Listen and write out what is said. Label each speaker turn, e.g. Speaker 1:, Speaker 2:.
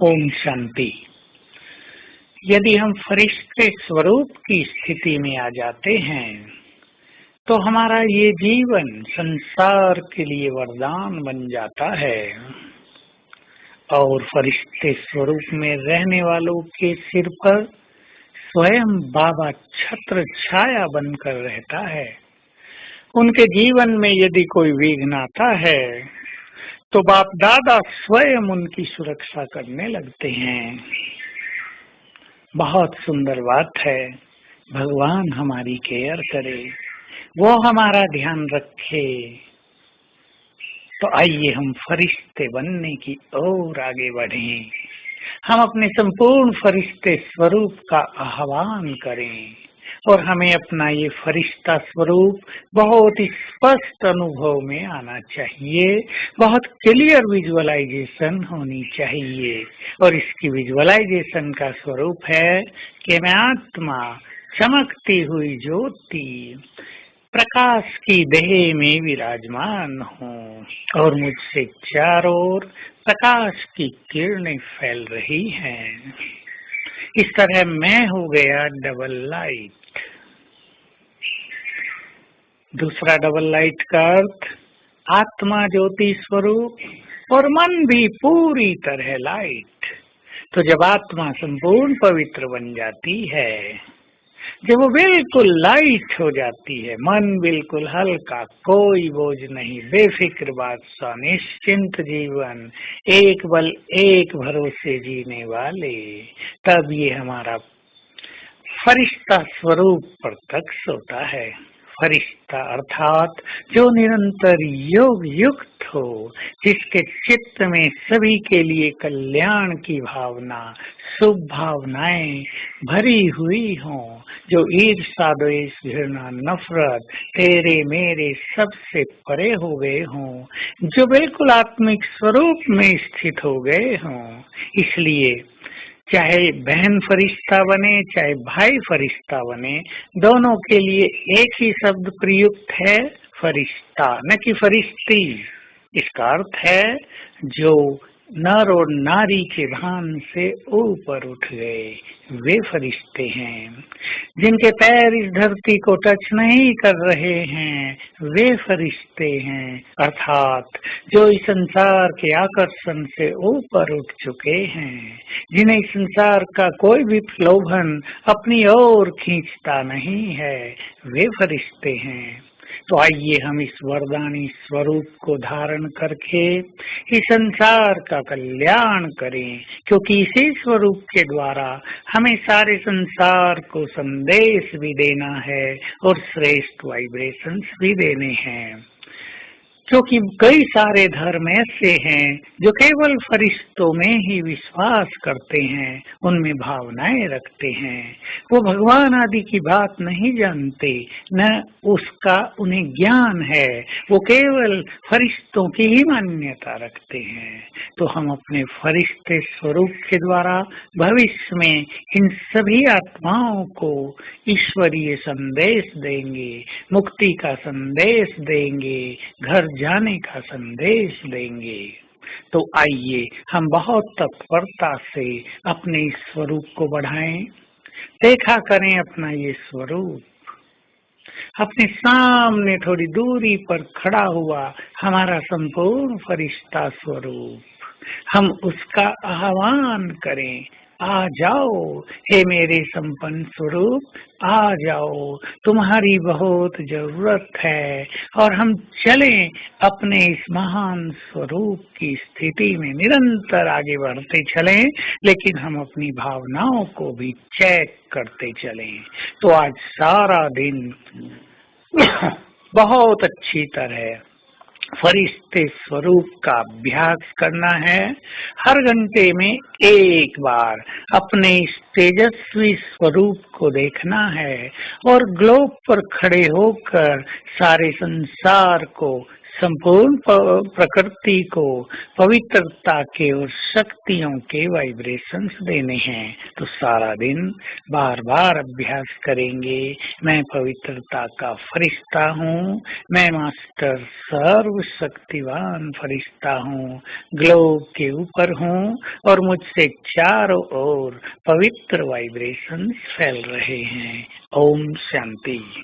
Speaker 1: ओम शांति। यदि हम फरिश्ते स्वरूप की स्थिति में आ जाते हैं तो हमारा ये जीवन संसार के लिए वरदान बन जाता है और फरिश्ते स्वरूप में रहने वालों के सिर पर स्वयं बाबा छत्र छाया बनकर रहता है। उनके जीवन में यदि कोई विघ्न आता है तो बाप दादा स्वयं उनकी सुरक्षा करने लगते हैं। बहुत सुंदर बात है, भगवान हमारी केयर करे, वो हमारा ध्यान रखे। तो आइए हम फरिश्ते बनने की ओर आगे बढ़ें। हम अपने संपूर्ण फरिश्ते स्वरूप का आह्वान करें और हमें अपना ये फरिश्ता स्वरूप बहुत ही स्पष्ट अनुभव में आना चाहिए, बहुत क्लियर विजुअलाइजेशन होनी चाहिए। और इसकी विजुअलाइजेशन का स्वरूप है कि मैं आत्मा चमकती हुई ज्योति प्रकाश की देह में विराजमान हूँ और मुझसे चारों ओर प्रकाश की किरणें फैल रही हैं। इस तरह मैं हो गया डबल लाइट। दूसरा डबल लाइट का अर्थ आत्मा ज्योति स्वरूप और मन भी पूरी तरह लाइट। तो जब आत्मा संपूर्ण पवित्र बन जाती है, जब वो बिल्कुल लाइट हो जाती है, मन बिल्कुल हल्का, कोई बोझ नहीं, बेफिक्र बादशाह, निश्चिंत जीवन, एक बल एक भरोसे जीने वाले, तब ये हमारा फरिश्ता स्वरूप प्रत्यक्ष होता है। फरिश्ता अर्थात जो निरंतर योग युक्त हो, जिसके चित्त में सभी के लिए कल्याण की भावना, शुभ भावनाएं भरी हुई हों, जो ईर्ष्या, द्वेष, घृणा, नफरत, तेरे मेरे सबसे परे हो गए हों, जो बिल्कुल आत्मिक स्वरूप में स्थित हो गए हों। इसलिए चाहे बहन फरिश्ता बने चाहे भाई फरिश्ता बने, दोनों के लिए एक ही शब्द प्रयुक्त है, फरिश्ता, न कि फरिश्ती। इसका अर्थ है जो नर और नारी के भान से ऊपर उठ गए, वे फरिश्ते हैं। जिनके पैर इस धरती को टच नहीं कर रहे हैं, वे फरिश्ते हैं। अर्थात जो इस संसार के आकर्षण से ऊपर उठ चुके हैं, जिन्हें इस संसार का कोई भी प्रलोभन अपनी ओर खींचता नहीं है, वे फरिश्ते हैं। तो आइए हम इस वरदानी स्वरूप को धारण करके इस संसार का कल्याण करें, क्योंकि इसी स्वरूप के द्वारा हमें सारे संसार को संदेश भी देना है और श्रेष्ठ वाइब्रेशंस भी देने हैं। क्योंकि कई सारे धर्म ऐसे हैं जो केवल फरिश्तों में ही विश्वास करते हैं, उनमें भावनाएं रखते हैं, वो भगवान आदि की बात नहीं जानते, न उसका उन्हें ज्ञान है, वो केवल फरिश्तों की ही मान्यता रखते हैं। तो हम अपने फरिश्ते स्वरूप के द्वारा भविष्य में इन सभी आत्माओं को ईश्वरीय संदेश देंगे, मुक्ति का संदेश देंगे, घर जाने का संदेश देंगे। तो आइए हम बहुत तत्परता से अपने इस स्वरूप को बढ़ाएं। देखा करें अपना ये स्वरूप, अपने सामने थोड़ी दूरी पर खड़ा हुआ हमारा संपूर्ण फरिश्ता स्वरूप, हम उसका आह्वान करें, आ जाओ हे मेरे संपन्न स्वरूप, आ जाओ, तुम्हारी बहुत जरूरत है। और हम चलें अपने इस महान स्वरूप की स्थिति में निरंतर आगे बढ़ते चलें, लेकिन हम अपनी भावनाओं को भी चेक करते चलें। तो आज सारा दिन बहुत अच्छी तरह फरिश्ते स्वरूप का अभ्यास करना है। हर घंटे में एक बार अपने इस तेजस्वी स्वरूप को देखना है और ग्लोब पर खड़े होकर सारे संसार को संपूर्ण प्रकृति को पवित्रता के और शक्तियों के वाइब्रेशंस देने हैं। तो सारा दिन बार बार अभ्यास करेंगे। मैं पवित्रता का फरिश्ता हूँ, मैं मास्टर सर्वशक्तिवान फरिश्ता हूँ, ग्लोब के ऊपर हूँ और मुझसे चारों ओर पवित्र वाइब्रेशंस फैल रहे हैं। ओम शांति।